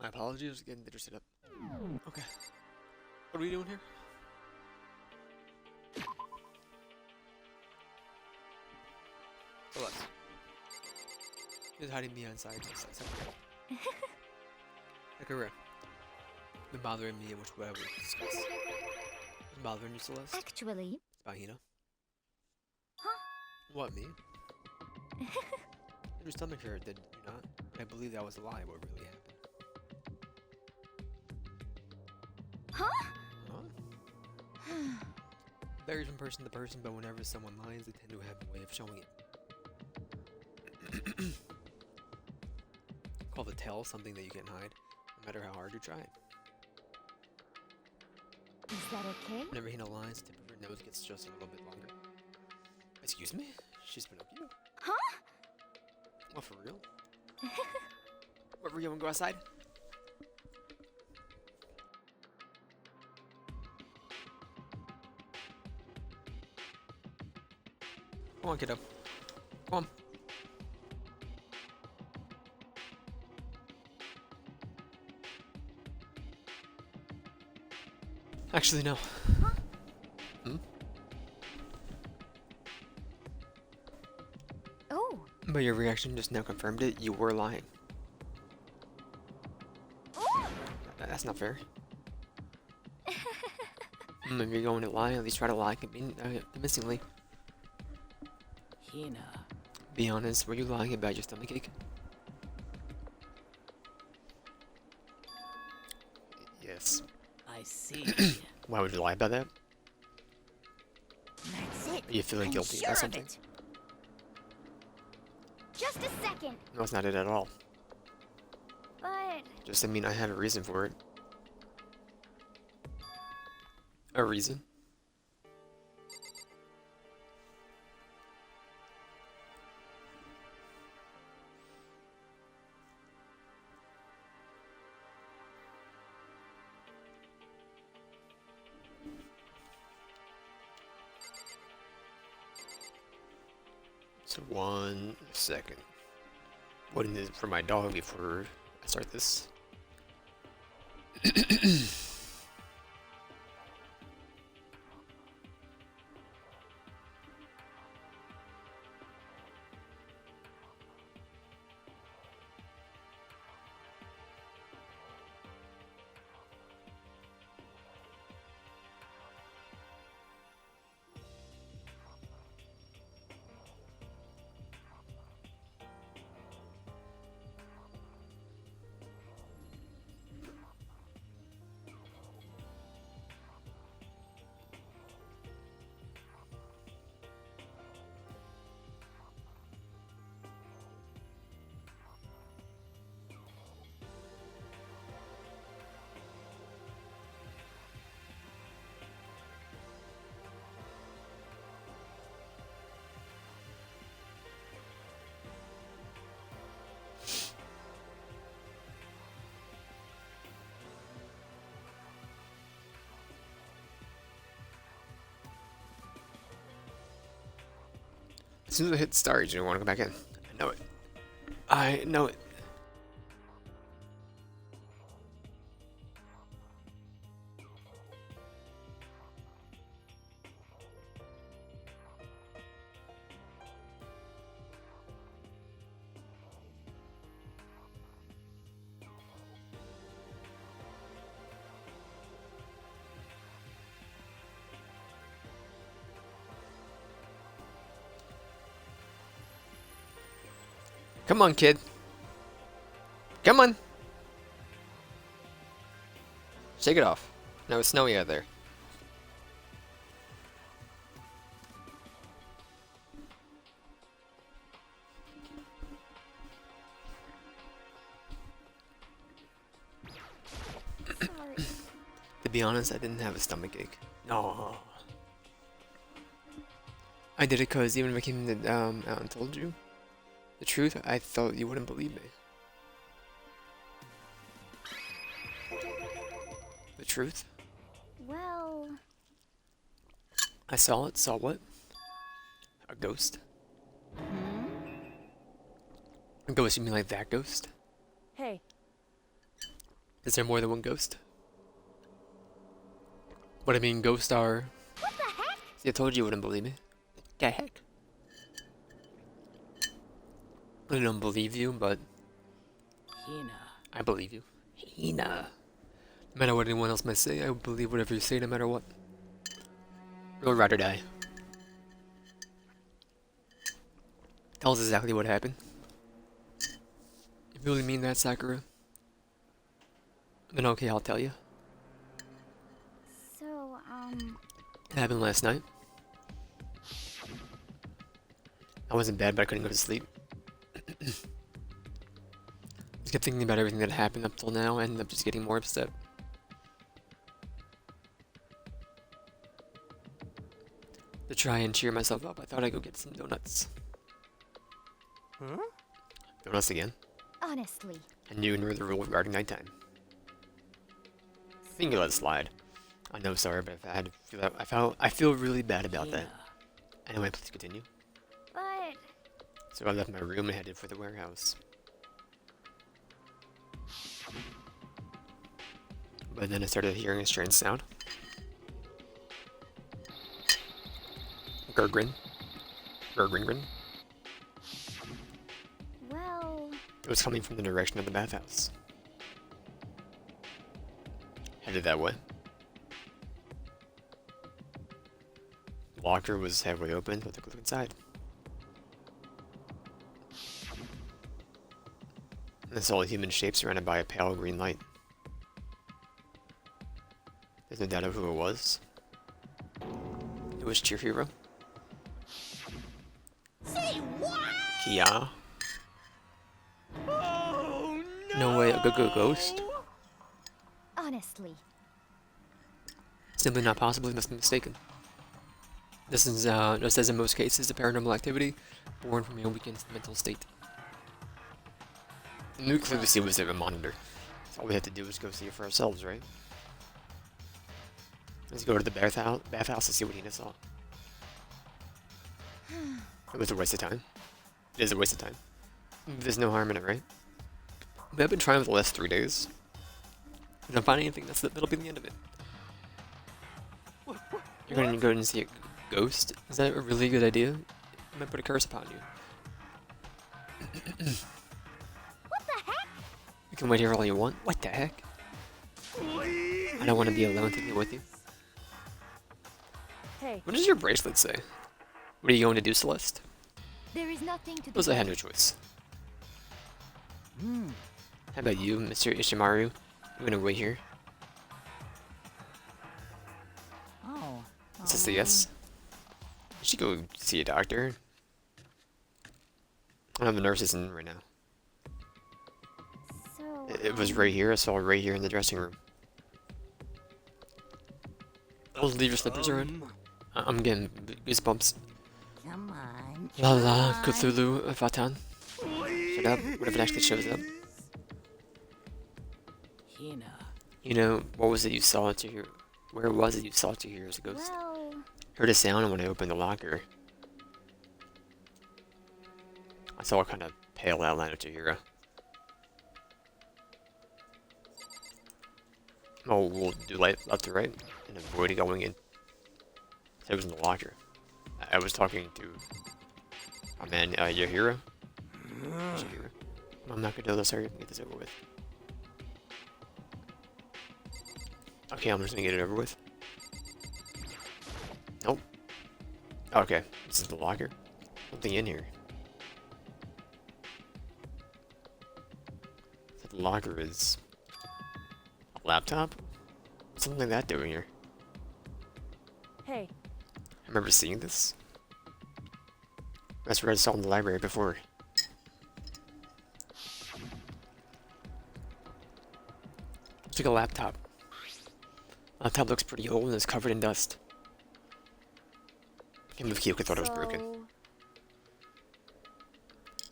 My apologies, getting interested up. Okay. What are we doing here? Celeste. He's hiding me inside. Sakura. Been bothering me in which way I would discuss. Been bothering you, Celeste? Actually. It's about Hina. Huh? What, me? Your stomach hurt, did you not? I believe that was a lie, what really happened. Huh? Huh? Varies from person to person, but whenever someone lies, they tend to have a way of showing it. Call the tell something that you can't hide, no matter how hard you try. Is that okay? Whenever Hina lies, the tip of her nose gets just a little bit longer. Excuse me? She's Pinocchio? Huh? What, for real? What, Rio, wanna go outside? Come on, kiddo. Come on. Actually, no. Huh? Hmm? Oh. But your reaction just now confirmed it. You were lying. Oh. That's not fair. If you're going to lie, at least try to lie convincingly. Hina. Be honest, were you lying about your stomachache? Yes. I see. Why would you lie about that? That's it. Are you feeling I'm guilty sure about of something? it. Just a second. No, that's not it at all. But Just, I mean, I have a reason for it. A reason? So 1 second. Waiting this for my dog before I start this. As soon as I hit start, you don't want to go back in. I know it. I know it. Come on, kid. Come on. Shake it off. No, it's snowy out there. sorry. To be honest, I didn't have a stomachache. No. I did it because even if I came out and told you the truth, I thought you wouldn't believe me. The truth? Well, I saw it. Saw what? A ghost? hmm? A ghost, you mean like that ghost? Hey, Is there more than one ghost? What I mean, ghosts are. What the heck? See, I told you you wouldn't believe me. The heck? I don't believe you, but I believe you. Hina. No matter what anyone else might say, I will believe whatever you say, no matter what. Or ride or die. Tell us exactly what happened. If you really mean that, Sakura, then okay, I'll tell you. So, It happened last night. I wasn't bad, but I couldn't go to sleep. I just kept thinking about everything that happened up till now, and ended up just getting more upset. To try and cheer myself up, I thought I'd go get some donuts. Huh? Donuts again. honestly. And you knew the rule regarding nighttime. I think you let it slide. I know, sorry, but if I had to feel that, I feel really bad about that. Anyway, please continue. But So I left my room and headed for the warehouse. But then I started hearing a strange sound. Gurgrin. Gurgringrin. well, It was coming from the direction of the bathhouse. Headed that way. The locker was halfway open, so I took a look inside. And I saw a human shape surrounded by a pale green light. There's no doubt of who it was. It was Chihiro. Say what? Kia. Oh no! No way, a ghost? honestly. Simply not possible, he must be mistaken. This is, just as in most cases, a paranormal activity born from a weakened mental state. The new clue we see was a monitor. So all we had to do was go see it for ourselves, right? Let's go to the bathhouse and see what Hina saw. It was a waste of time. It is a waste of time. There's no harm in it, right? But I've been trying for the last 3 days. If I don't find anything, that'll be the end of it. You're gonna go and see a ghost? Is that a really good idea? I might put a curse upon you. What the heck? You can wait here all you want. What the heck? I don't want to be alone to deal with you. Hey, What does your bracelet say? What are you going to do, Celeste? there is nothing to Suppose I had no choice. How about you, Mr. Ishimaru? You gonna wait here? Oh. Is this a yes? You should go see a doctor. I don't have the nurses in right now. So, It was right here. I saw it right here in the dressing room. I'll leave your slippers around. I'm getting goosebumps. Come on. La la, Cthulhu, Vatan. Shut up, what if it actually shows up? Hina. You know, what was it you saw to hear? Where was it you saw to hear as a ghost? well, Heard a sound when I opened the locker. I saw a kind of pale outline of Chihiro. Oh, we'll do left to right and avoid going in. So it was in the locker. I was talking to our man, Yahira. Chihiro. I'm not gonna do this. Hurry up and get this over with. Okay, I'm just gonna get it over with. Nope. Okay, this is the locker. Something in here. So the locker is a laptop? Something like that doing here. hey, I remember seeing this. That's where I saw in the library before. It's like a laptop. Laptop looks pretty old and is covered in dust. I can't believe Kyoko thought it was broken.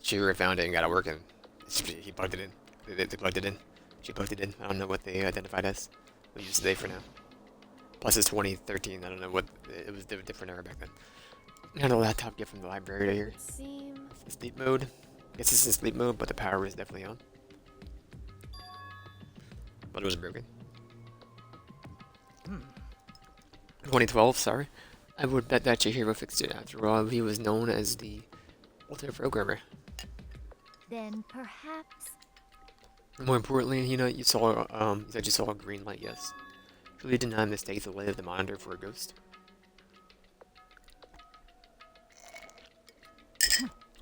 She found it and got it working. He plugged it in. They plugged it in. She plugged it in. I don't know what they identified as. We'll use today for now. Plus it's 2013. I don't know what it was. A different era back then. I had a laptop gift from the library right here. seems Sleep mode. Guess this is sleep mode, but the power is definitely on. Thought it was broken. 2012, sorry. I would bet that Chihiro fixed it. After all, he was known as the ultimate programmer. Then perhaps. More importantly, you saw, you said you saw a green light, yes. Truly did not mistake the light of the monitor for a ghost.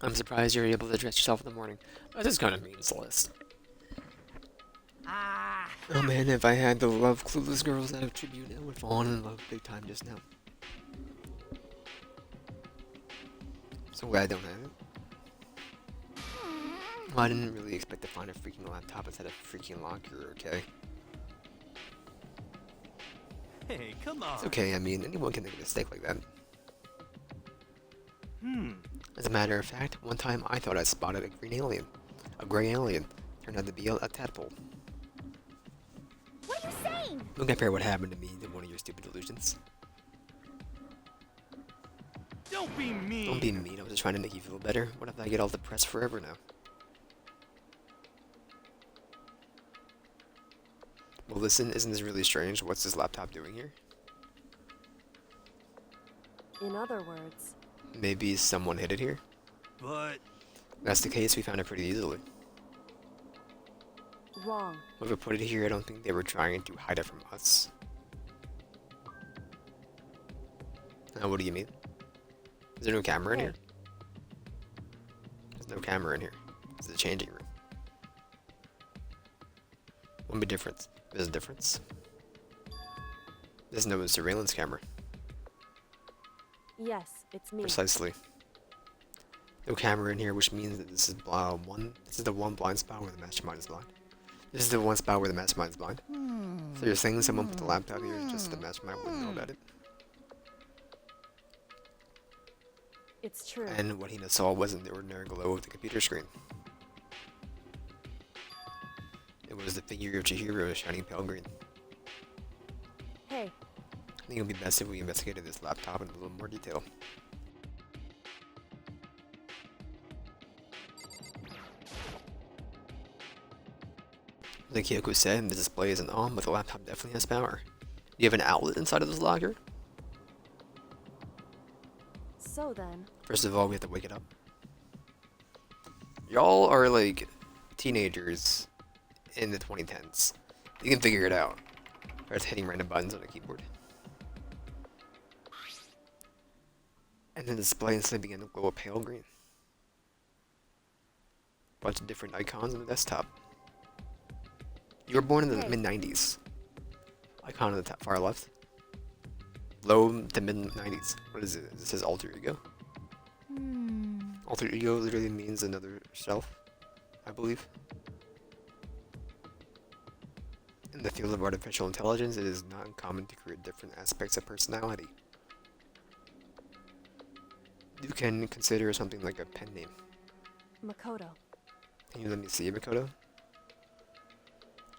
I'm surprised you're able to dress yourself in the morning. That is kind of mean, Celeste. Ah. Oh man, if I had the love clueless girls out of Tribute, I would have fallen in love big time just now. So glad I don't have it. Well, I didn't really expect to find a freaking laptop instead of a freaking locker, okay? Hey, come on. It's okay, I mean, anyone can make a mistake like that. As a matter of fact, one time I thought I spotted a green alien. A gray alien. Turned out to be a tadpole. What are you saying? Don't compare what happened to me to one of your stupid delusions. Don't be mean. Don't be mean, I was just trying to make you feel better. What if I get all depressed forever now? Well listen, isn't this really strange? What's this laptop doing here? In other words, Maybe someone hid it here? But If that's the case, we found it pretty easily. wrong. Whoever put it here, I don't think they were trying to hide it from us. Now, what do you mean? Is there no camera in Hey. here? There's no camera in here. It's a changing room. One big difference. There's a difference. There's no surveillance camera. Yes, it's me. Precisely. No camera in here, which means that this is This is the one blind spot where the mastermind is blind. This is the one spot where the mastermind is blind. So you're saying someone put the laptop here just so the mastermind wouldn't know about it? It's true. And what Hina saw wasn't the ordinary glow of the computer screen. It was the figure of Chihiro shining pale green. Hey, I think it would be best if we investigated this laptop in a little more detail. Like Kyoko said, the display isn't on, but the laptop definitely has power. Do you have an outlet inside of this locker? so then, First of all, we have to wake it up. Y'all are like teenagers in the 2010s. You can figure it out. Starts hitting random buttons on a keyboard. And then the display instantly began to glow a pale green. Bunch of different icons on the desktop. You were born in the Hey. mid-90s. Icon on the top far left. Low to mid-90s. What is it? This says alter ego. Alter ego literally means another self, I believe. In the field of artificial intelligence, it is not uncommon to create different aspects of personality. You can consider something like a pen name. Makoto. Can you let me see, Makoto?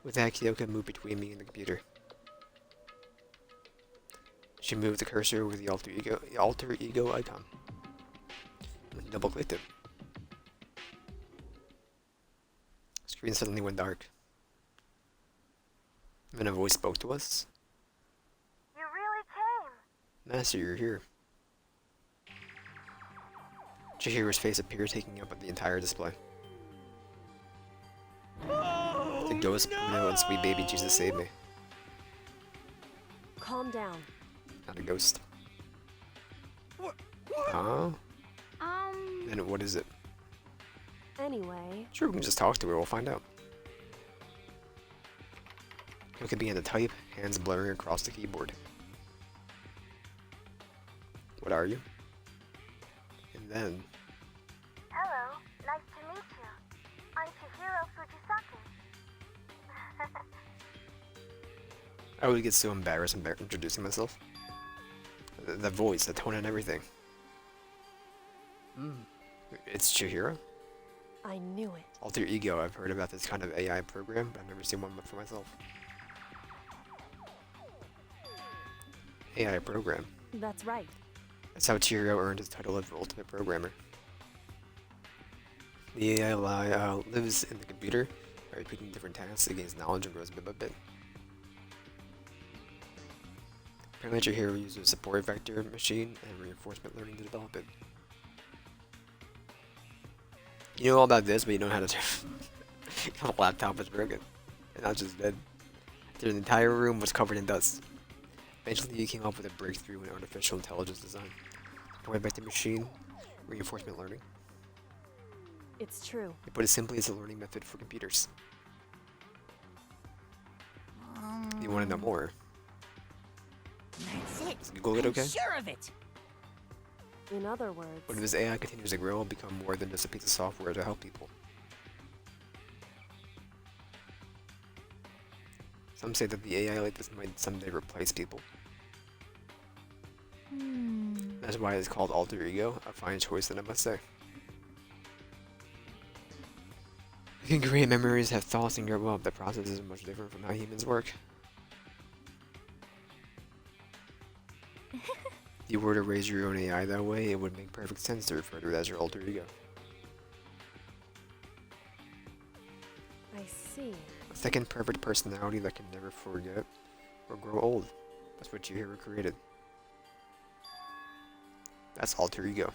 With that, Kyoko moved between me and the computer. She moved the cursor with the alter ego icon. And double clicked it. Screen suddenly went dark. And then a voice spoke to us. You really came. Master, you're here. Chihiro's face appeared, taking up the entire display. oh, The ghost, Bruno, and sweet baby Jesus saved me. Calm down. Not a ghost. What? Huh? And what is it? Anyway, Sure, we can just talk to her, we'll find out. Look began to type, hands blurring across the keyboard. What are you? And then, Hello, nice to meet you. I'm Chihiro Fujisaki. I always get so embarrassed introducing myself. The voice, the tone, and everything. It's Chihiro? I knew it. Alter Ego, I've heard about this kind of AI program, but I've never seen one for myself. AI program. That's right. That's how Chihiro earned his title of Ultimate Programmer. The AI lives in the computer, By repeating different tasks, it gains knowledge and grows bit by bit. Apparently your hero uses a support vector machine and reinforcement learning to develop it. You know all about this, but you don't know how to turn the laptop is broken. And not just dead. The entire room was covered in dust. Eventually you came up with a breakthrough in artificial intelligence design. Support vector machine, reinforcement learning. It's true. They put it simply as a learning method for computers. You want to know more? That's it. Is Google it I'm okay? sure of it. In other words, When this AI continues to grow, it'll become more than just a piece of software to help people. Some say that the AI like this might someday replace people. That's why it's called alter ego, a fine choice that I must say. You can create memories, have thoughts, and grow up. The process is much different from how humans work. If you were to raise your own AI that way, it would make perfect sense to refer to it as your alter ego. I see. A second perfect personality that can never forget or grow old. That's what your hero created. That's alter ego.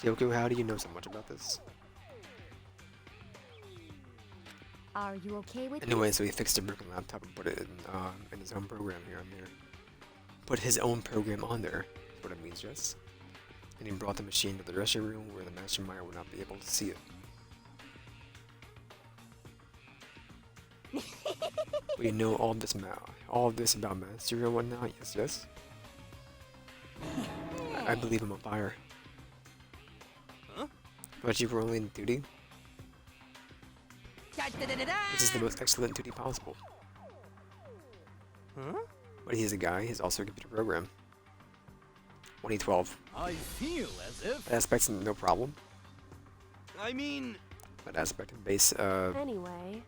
Kyoko, how do you know so much about this? Are you okay with Anyway, this? so he fixed a broken laptop and put it in his own program here on there. Put his own program on there, is what it means, Jess. And he brought the machine to the dressing room where the mastermind would not be able to see it. We know all this about Master and whatnot, yes. I believe him on fire. Huh? But you were only in duty? Da-da-da-da-da. This is the most excellent duty possible. Huh? But he's a guy, he's also a computer program. 2012. I feel as if. That aspect's no problem. I mean, That aspect of base, Anyway,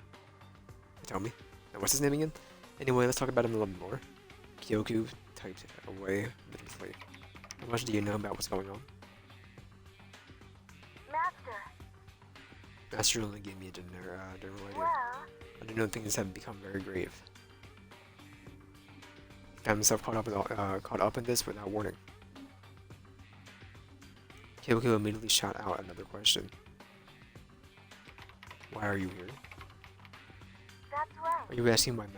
tell me. Now, what's his name again? Anyway, let's talk about him a little bit more. Kyoku typed away vigorously. How much do you know about what's going on? Master, Master only gave me a general idea. well, I do know things have become very grave. He found himself caught up in this without warning. Kyoku immediately shot out another question. Why are you here? that's right. Are you asking what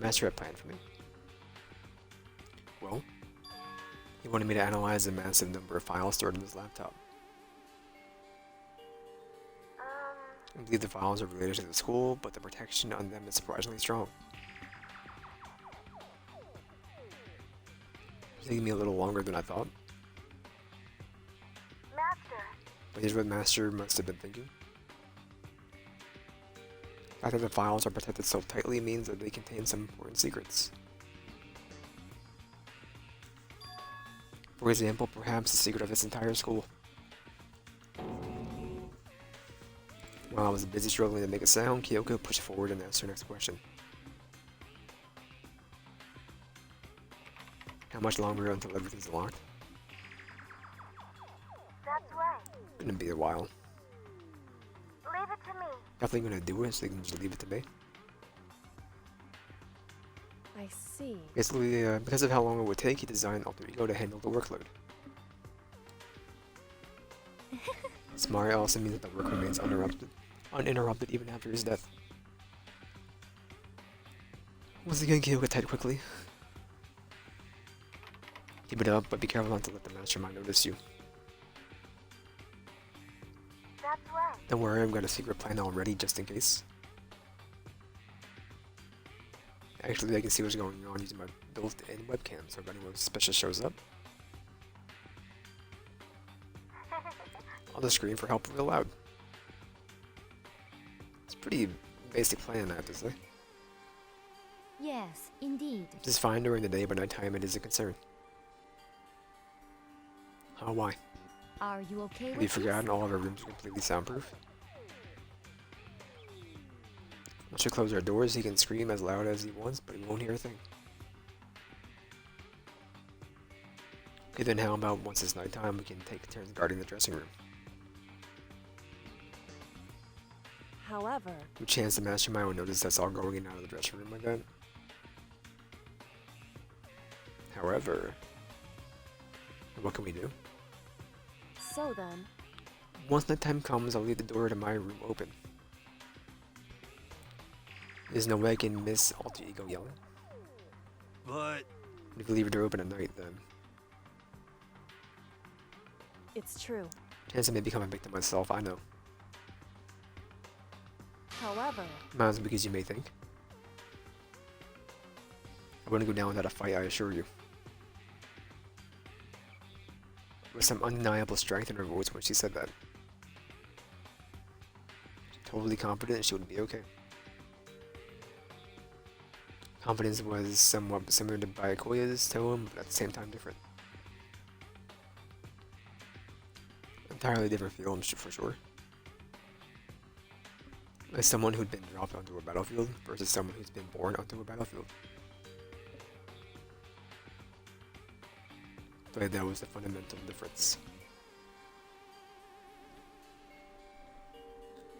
Master had planned for me? Well, he wanted me to analyze the massive number of files stored in his laptop. I believe the files are related to the school, but the protection on them is surprisingly strong. It's taking me a little longer than I thought, Master, but here's what Master must have been thinking. The fact that the files are protected so tightly means that they contain some important secrets. For example, perhaps the secret of this entire school. While I was busy struggling to make a sound, Kyoko pushed forward and asked her next question. How much longer until everything's locked? that's right. Gonna be a while. Leave it to me. Definitely gonna do it, so you can just leave it to me. I see. Basically, because of how long it would take, he designed Alter Ego to handle the workload. Smart also means that the work remains uninterrupted even after his death. Once again, Kyoko typed quickly. Keep it up, but be careful not to let the mastermind notice you. That's right. Don't worry, I've got a secret plan already, just in case. Actually, I can see what's going on using my built-in webcam, so if anyone suspicious shows up, on the screen for help real loud. It's a pretty basic plan, I have to say. Yes, indeed. It's fine during the day, but nighttime it is a concern. Oh, why? Are you okay Have with you this? forgotten all of our rooms are completely soundproof? Once we close our doors, he can scream as loud as he wants, but he won't hear a thing. Okay, then how about once it's nighttime, we can take turns guarding the dressing room? However, No chance the mastermind would notice us all going in and out of the dressing room like that. However, what can we do? so then, Once nighttime comes, I'll leave the door to my room open. There's no way I can miss alter ego yelling. But If you leave your door open at night, then it's true. chance I may become a victim myself, I know. However, Mine's because you may think. I wouldn't go down without a fight, I assure you. With some undeniable strength in her voice when she said that. Totally confident she would be okay. Confidence was somewhat similar to Byakuya's tone, but at the same time different. Entirely different feeling for sure. As someone who'd been dropped onto a battlefield versus someone who's been born onto a battlefield. But that was the fundamental difference.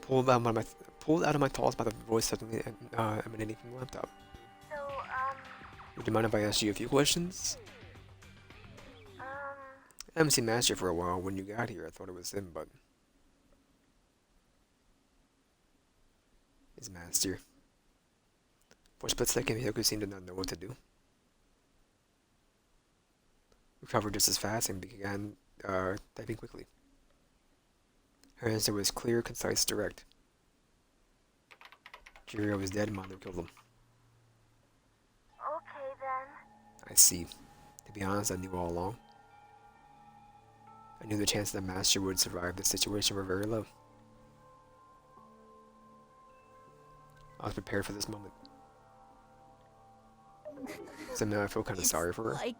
Pulled out of my thoughts by the voice suddenly emanating from the laptop. So, Would you mind if I asked you a few questions? I haven't seen Master for a while. When you got here, I thought it was him, but it's Master. For a split second, Hyoku seemed to not know what to do. Recovered just as fast and began typing quickly. Her answer was clear, concise, direct. Kiryu was dead, Mondo killed him. okay then. I see. To be honest, I knew all along. I knew the chances that Master would survive this situation were very low. I was prepared for this moment. So now I feel kind of sorry for her. Like,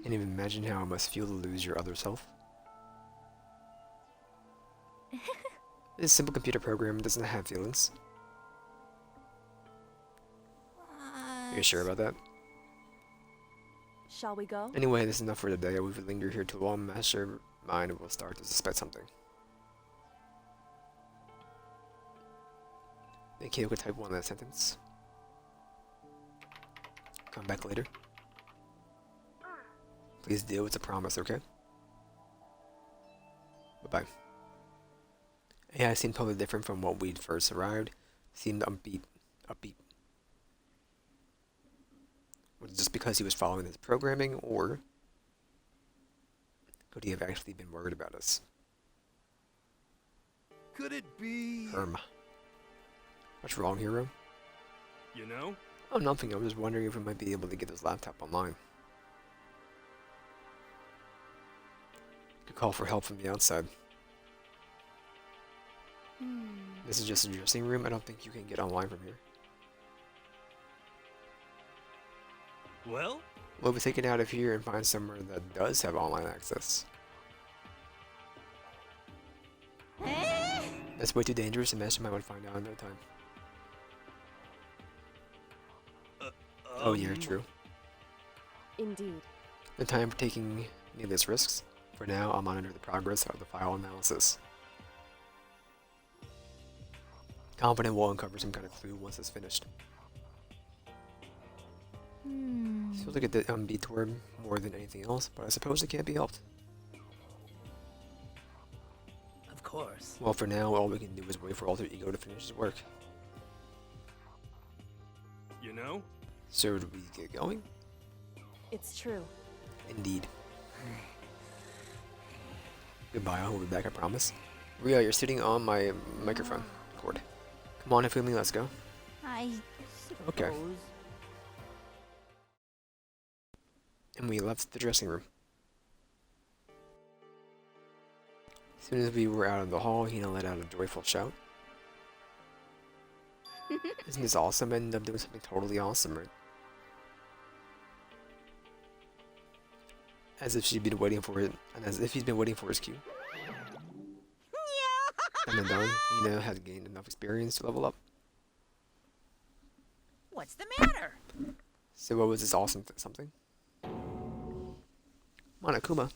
Can't even imagine how it must feel to lose your other self. This simple computer program doesn't have feelings. Are you sure about that? shall we go? Anyway, this is enough for today. If we linger here too long, Mastermind will start to suspect something. Then Kyoko type 1 in that sentence. Come back later. Please do, it's a promise, okay? Bye-bye. AI seemed totally different from what we'd first arrived. Seemed upbeat. Was it just because he was following his programming, or could he have actually been worried about us? could it be? What's wrong, hero? You know? Oh, nothing. I was just wondering if we might be able to get this laptop online. Could call for help from the outside. This is just a dressing room. I don't think you can get online from here. Well, We'll be taken out of here and find somewhere that does have online access. That's way too dangerous, and Mastermind would find out in no time. Oh yeah, true. Indeed. No time for taking needless risks. For now, I'll monitor the progress of the file analysis. Confident we'll uncover some kind of clue once it's finished. Feels like a detour more than anything else, but I suppose it can't be helped. of course. Well, for now, all we can do is wait for Alter Ego to finish his work. you know? So, do we get going? It's true. Indeed. Goodbye, I'll be back, I promise. Ria, you're sitting on my microphone cord. Come on, Ifumi, let's go. I Okay. suppose. And we left the dressing room. As soon as we were out of the hall, Hina let out a joyful shout. Isn't this awesome? I ended up doing something totally awesome, right? As if she'd been waiting for it, and as if he's been waiting for his cue. And then done, Hina had gained enough experience to level up. What's the matter? So what was this awesome something? Monokuma,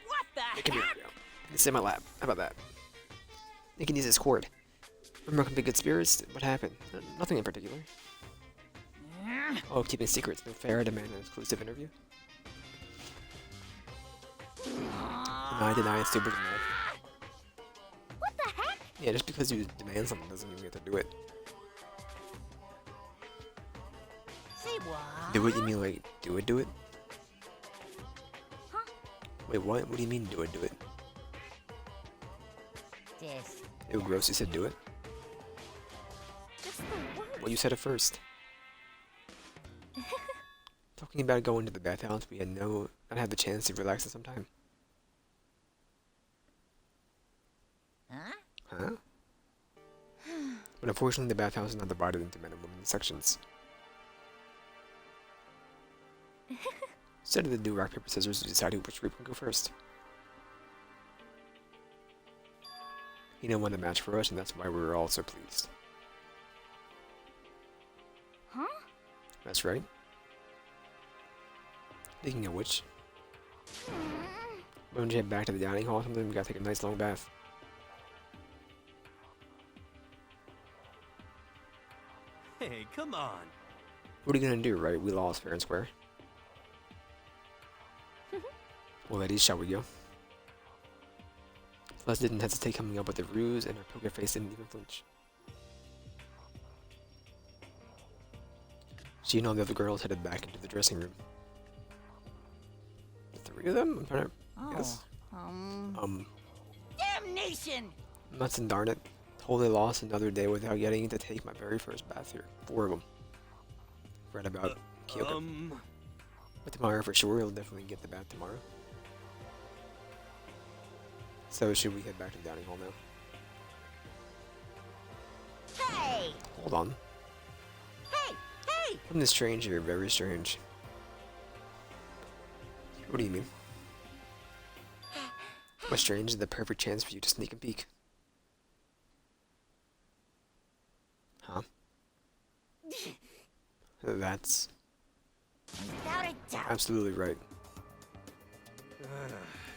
What the come here, heck? girl. Sit in my lap. How about that? He can use his cord. Remember, can be good spirits? What happened? Nothing in particular. Oh, keeping secrets. No fair. Demand an exclusive interview. I deny it. Stupid enough. What the heck? Yeah, just because you demand something doesn't mean you have to do it. Say what? Do it? You mean like do it? Do it? Huh? Wait, what? What do you mean do it? Do it? This. Ew, gross. You said do it. Just the word. Well, you said it first. Talking about going to the bathhouse, we had not had the chance to relax at some time. Huh? Huh? But unfortunately, the bathhouse is not divided into men and women sections. Instead of the do rock paper scissors, we decided which group would go first. He won the match for us, and that's why we were all so pleased. Huh? That's right. Speaking of which, when we head back to the dining hall or something, we gotta take a nice long bath. Hey, come on. What are you gonna do, right? We lost fair and square. Well, ladies, shall we go? Celeste didn't hesitate coming up with the ruse, and her poker face didn't even flinch. She and all the other girls headed back into the dressing room. The three of them? I'm trying to... Oh. Yes. Damnation! Nuts and darn it. Totally lost another day without getting to take my very first bath here. 4 of them. Read about Kyoko. But tomorrow for sure, he'll definitely get the bath tomorrow. So should we head back to the dining hall now? Hey! Hold on. Hey! Hey! Something is strange here, very strange. What do you mean? What's strange is the perfect chance for you to sneak and peek. Huh? That's Without a doubt. absolutely right.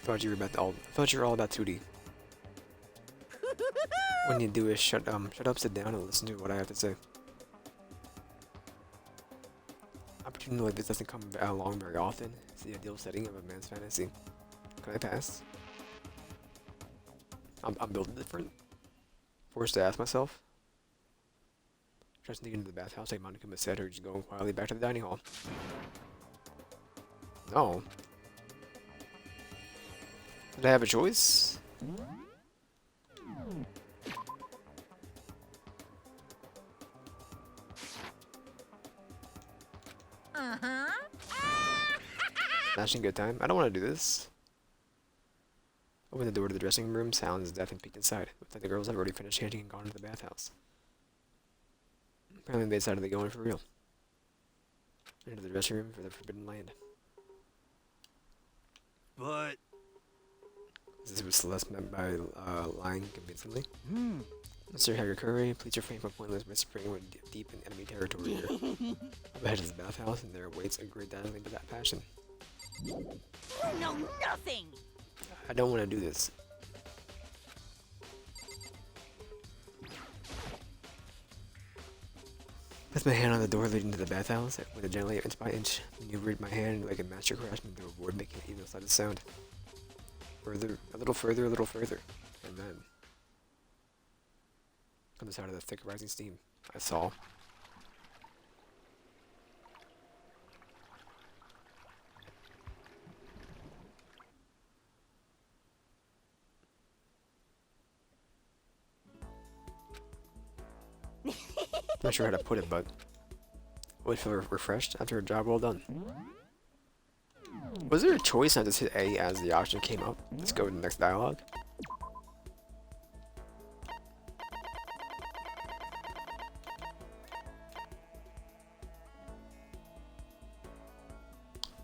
Thought you were all about 2D. What you do is shut up, sit down, and listen to what I have to say. Opportunity like this doesn't come along very often. It's the ideal setting of a man's fantasy. Can I pass? I'm built different. Forced to ask myself. Try sneaking into the bathhouse like Monica said, or just going quietly back to the dining hall. No. Did I have a choice? Uh-huh. Smashing good time. I don't want to do this. Open the door to the dressing room, sounds deaf and peeked inside. Looks like the girls have already finished changing and gone to the bathhouse. Apparently they decided to go in for real. Into the dressing room for the forbidden land. But This was Celeste meant by lying convincingly. Mr. Hagakure, please refrain from pointless whispering when deep in enemy territory here. Up ahead is the bathhouse, and there awaits a great dazzling to that passion. You know nothing! I don't want to do this. With my hand on the door leading to the bathhouse, I went gently inch by inch, maneuvered my hand like a master craftsman through a board, making even the slightest sound. Further, a little further, and then, on the side of the thick rising steam, I saw. Not sure how to put it, but I would feel refreshed after a job well done. Was there a choice not to hit A as the option came up? Let's go to the next dialogue.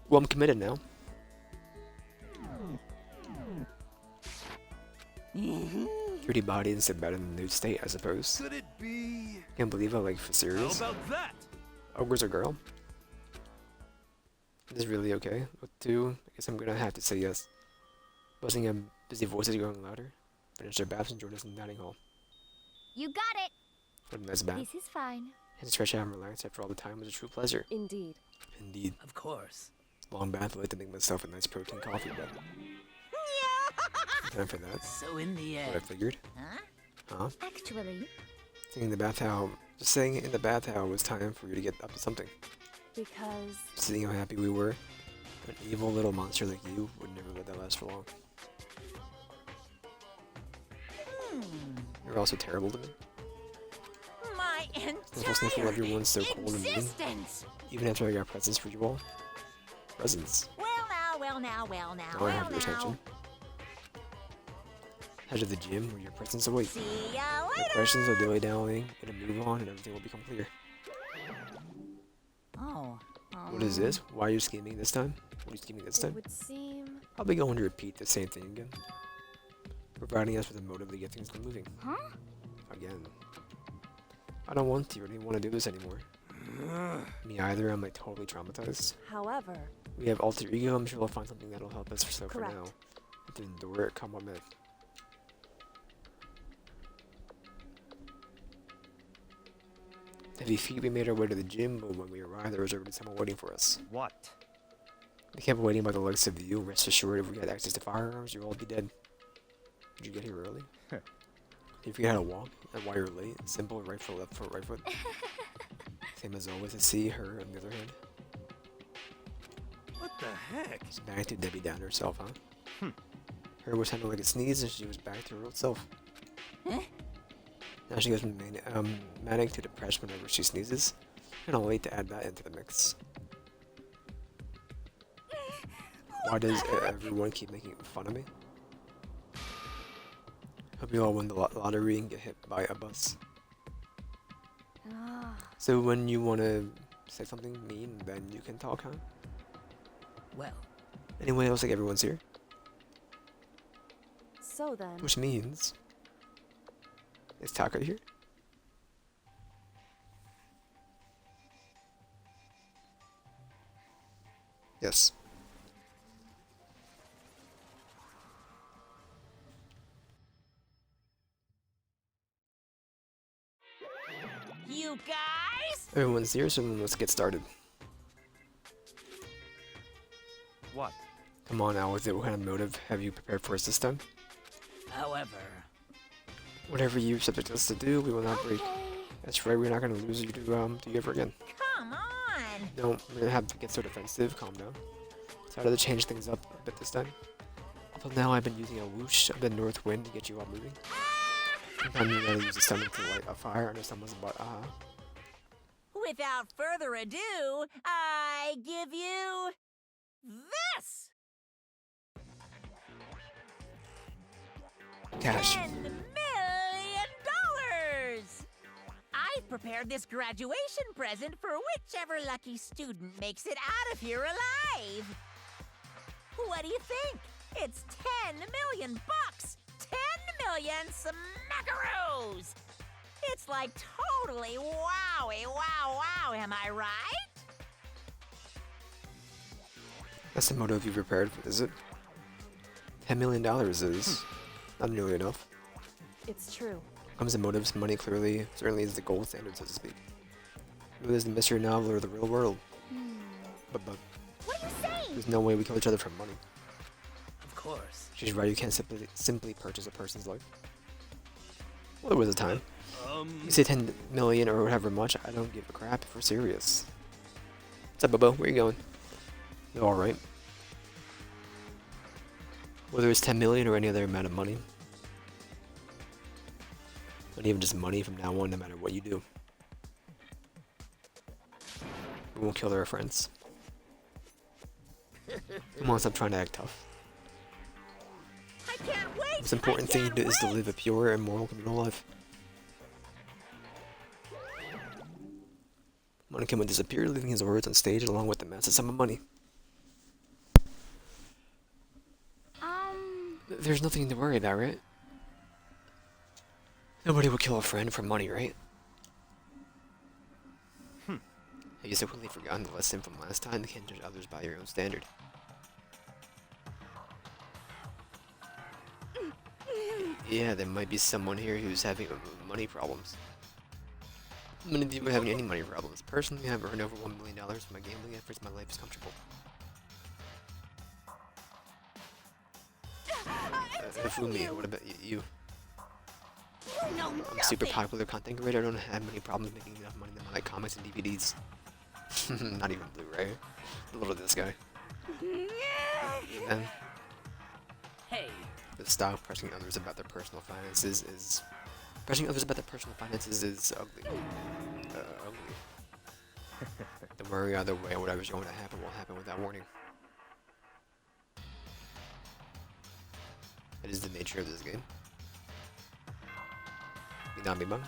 Well, I'm committed now. Pretty body is better than the nude state, I suppose. could it be? Can't believe I like for How serious. about that? Ogre's a girl. Is this really okay? What to do? I guess I'm gonna have to say yes. Buzzing and busy voices growing louder. Finished their baths and joined us in the dining hall. You got it. What a nice bath. This is fine. And stretch out and relax after all the time was a true pleasure. Indeed. Indeed. Of course. Long bath, I'd like to make myself a nice protein coffee, but time for that. So in the What I end, figured. huh? Huh? Actually, Saying in the bath how just saying in the bath how it was time for you to get up to something. Because Seeing how happy we were. An evil little monster like you would never let that last for long. You're also terrible to me. My Sniffle, entire everyone's so cold and mean. existence. Even after I got presents for you all. Presents. Well now. Now I have your attention. Head to the gym where your presence awaits. See ya No later. questions or dilly-dallying, it'll move on and everything will become clear. Oh. What is this? Why are you scheming this time? What are you scheming this it time? would seem. Probably going to repeat the same thing again. Providing us with a motive to get things moving. huh? Again. I don't want to. I don't even want to do this anymore. Me either. I'm like totally traumatized. However, We have alter ego. I'm sure we'll find something that'll help us for Correct. now. Have to endure it. Come on, man. Heavy feet, we made our way to the gym, but when we arrived, there was already someone waiting for us. What? We kept waiting by the likes of you. Rest assured, if we had access to firearms, you'd all be dead. Did you get here early? Did you forget how to walk? And why you're late? Simple, right foot, left foot, right foot. Same as always to see her, on the other hand. What the heck? She's back to Debbie Downer herself, huh? Her was sounding like a sneeze, and she was back to her old self. Huh? Now she goes from manic to depressed whenever she sneezes. Kinda late to add that into the mix. Why does everyone keep making fun of me? Hope you all win the lottery and get hit by a bus. Ah, So when you want to say something mean, then you can talk, huh? Well, Anyway, it looks like everyone's here. so then. Which means... Is Taka here? Yes. you guys. Everyone's here, so then let's get started. What? Come on, Alex, what kind of motive have you prepared for us this time? However, Whatever you subject us to do, we will not break. okay. That's right, we're not gonna lose you to you ever again. come on. Don't really have to get so defensive, calm down. Decided to change things up a bit this time. Until now, I've been using a whoosh of the north wind to get you all moving. Sometimes you gotta use the stomach to light a fire under someone's butt, Without further ado, I give you this. Cash. $10 million! I've prepared this graduation present for whichever lucky student makes it out of here alive. What do you think? It's 10 million bucks! 10 million smackaroos! It's like totally wowie, wow, am I right? That's the motive you prepared for, is it? $10 million is not nearly enough. It's true. Comes in motives, money certainly is the gold standard, so to speak. Whether it's the mystery novel or the real world. But What are you saying? there's no way we kill each other for money. Of course. She's right, you can't simply purchase a person's life. Well, there was a time. You say 10 million or whatever much, I don't give a crap if we're serious. What's up, Bobo? Where you going? You alright? Whether it's 10 million or any other amount of money. Not even just money from now on, no matter what you do. We won't kill our friends. Come on, stop trying to act tough. I can't wait! The most important thing is to live a pure and moral criminal life. Monica would disappear, leaving his words on stage along with the massive sum of money. There's nothing to worry about, right? Nobody would kill a friend for money, right? I guess I've completely forgotten the lesson from last time. You can't judge others by your own standard. Yeah, there might be someone here who's having money problems. Many of you are having any money problems. Personally, I've earned over $1 million from my gambling efforts. My life is comfortable. Fumi, what about you? You know I'm a super nothing. popular content creator. I don't have many problems making enough money to buy like comics and DVDs. Not even Blu-ray. Look at this guy. And Hey, the style of pressing others about their personal finances is ugly. Ugly. Don't worry, either way, whatever's going to happen will happen without warning. It is the nature of this game. Be bang.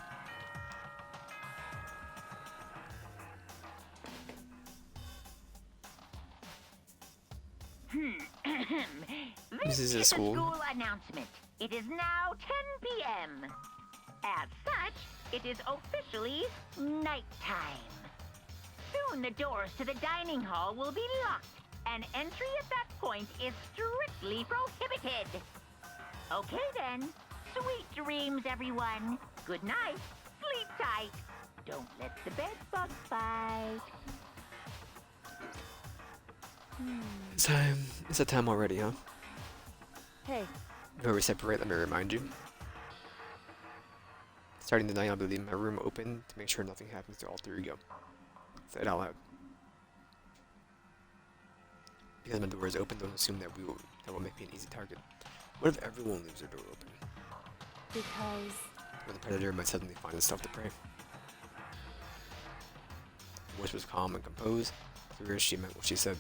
This is a school. Announcement. It is now 10 p.m. As such, it is officially nighttime. Soon the doors to the dining hall will be locked, and entry at that point is strictly prohibited. Okay then. Sweet dreams, everyone. Good night. Sleep tight. Don't let the bed bugs bite. It's a time already, huh? Hey, Before we separate, let me remind you. Starting tonight, I'll be leaving my room open to make sure nothing happens to Alter Ego. Say it out loud. Because my door is open, don't assume that will make me an easy target. What if everyone leaves their door open? because Or the predator might suddenly find itself to prey. The voice was calm and composed. Clear as she meant what she said.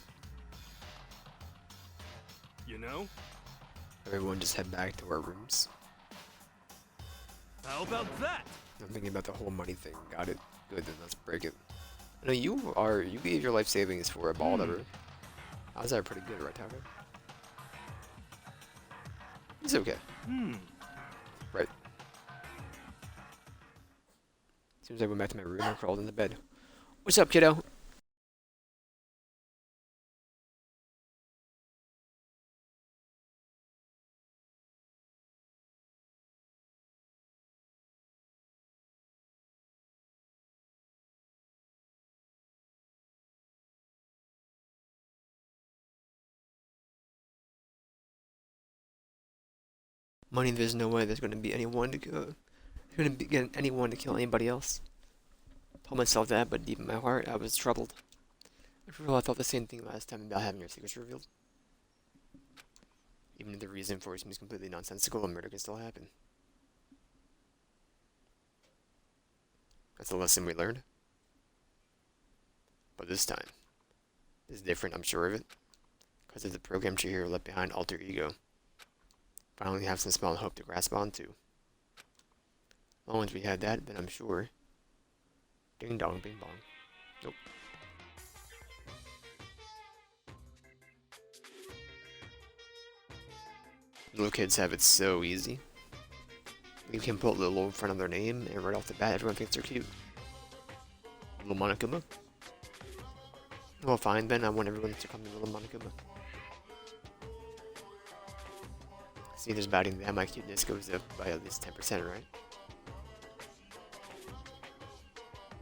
you know? Everyone just head back to our rooms. How about that? I'm thinking about the whole money thing. Got it. Good, then let's break it. I know you gave your life savings for a ball ever. I was pretty good, right, Taco? It's okay. Right. As soon as I went back to my room, I crawled into bed. What's up, kiddo? Money, there's no way there's gonna be anyone to go. Get anyone to kill anybody else. Told myself that, but deep in my heart, I was troubled. After all, I thought the same thing last time about having your secrets revealed. Even if the reason for it seems completely nonsensical, a murder can still happen. That's the lesson we learned. But this time, it's different, I'm sure of it. Because of the program tree here left behind Alter Ego. Finally have some small hope to grasp onto. As long as we had that, then I'm sure. Ding dong, bing bong. Nope. Little kids have it so easy. You can put little in front of their name, and right off the bat, everyone thinks they're cute. Little Monokuma. Well, fine then. I want everyone to call me Little Monokuma. See, there's batting that my cuteness goes up by at least 10%, right?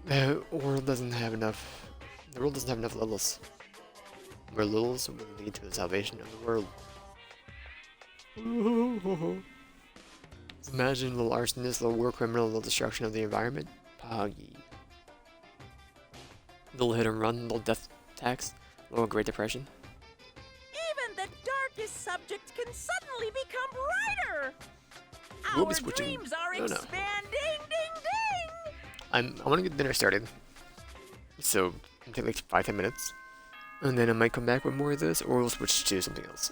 The world doesn't have enough. The world doesn't have enough levels. Where levels will lead to the salvation of the world. Just imagine little arsonist, little war criminal, little destruction of the environment. Poggy. Little hit and run, little death tax, little Great Depression. Even the darkest subject can suddenly become brighter. We'll Our be switching- dreams are no, no. expanding. Ding ding. I want to get dinner started. So, it'll take like 5-10 minutes. And then I might come back with more of this, or we'll switch to something else.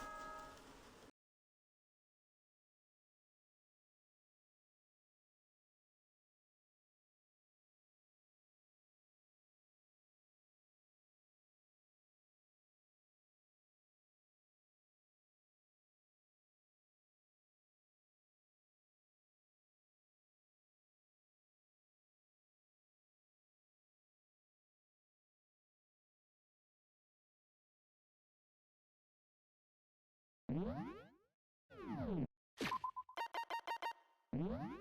Alright.